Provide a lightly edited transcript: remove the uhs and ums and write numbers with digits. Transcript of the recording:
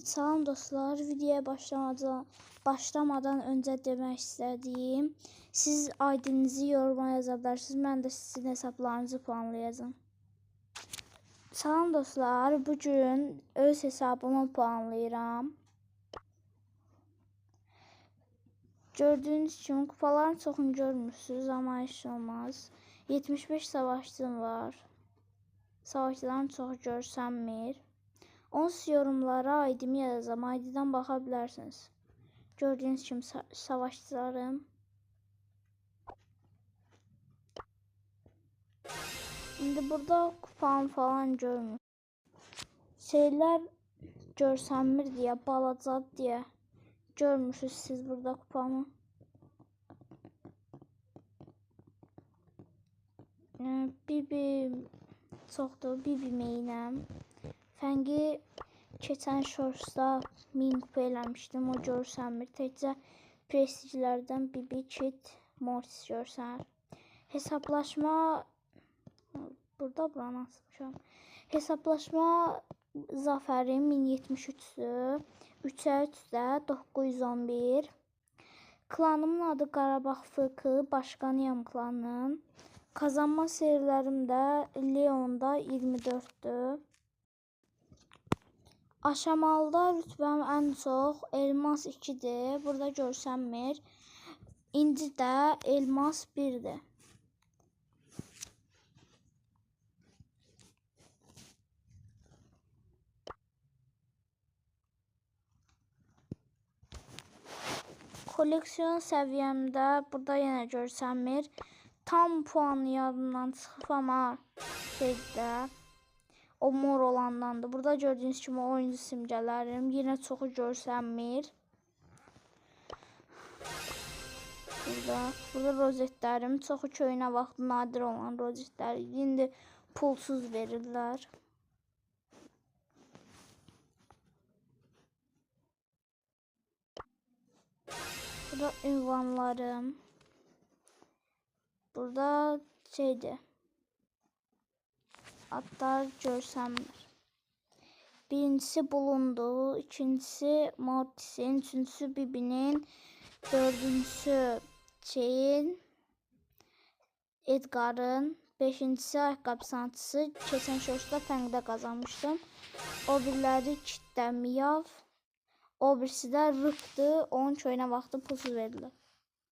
Salam dostlar, videoya başlamadan önce demək istədiyim, siz ID'nizi yoruma yaza bilərsiniz, mən də sizin hesablarınızı puanlayacağım. Salam dostlar, bugün öz hesabımı puanlayıram. Gördüyünüz kimi kupaların çoxunu görmürsünüz, amma heç olmaz. 75 savaşçım var. Savaşçıların çoxu görsənmir. Onsuz yorumlara ID'mi yazacağım. ID'dən baxa bilərsiniz. Gördüyünüz kimi savaşçılarım. İndi burada kupam falan görmür. Şeylər görsənmir deyə, balaca deyə görmürsünüz siz burada kupamı. Bibi çoxdur, bibi meynəm. Fəngi keçən shortsda 1000 kupa eləmişdim, o görsənmir. Təkcə prestijlərdən bibi, kit, mortis görsənir. Hesablaşma, burada buranı asmışam. Hesablaşma zafərim 1073'dür. 3'ə 3'də 911. Klanımın adı Qarabağ FK, başqanıyam klanın. Kazanma serilərim də Leon'da 24'dür. Aşamalıda rütbəm ən çox elmas 2'dir. Burada görsənmir. İndi də elmas 1'dir. Koleksiyon səviyyəmdə burada yenə görsənmir. Tam puanı yadımdan çıxıb, amma şeydə o mor olandandır. Burada gördüyünüz kimi oyuncu simgələrim yenə çoxu görsənmir. Burada rozetlərim çoxu köynə vaxtı nadir olan rozetlər. İndi pulsuz verirlər. Burada ünvanlarım. Burada şeydir. Adlar görsənmir. Birincisi bulundu, ikincisi mortisin, üçüncüsü bibinin, dördüncüsü şeyin, Edgar'ın, beşincisi ayaqqabı sanatçısı. Keçən şortda fəngdə qazanmışdım. O biriləri kitdə miyav, o birisi də rıqdır, onun köynə vaxtı pulsuz verilir.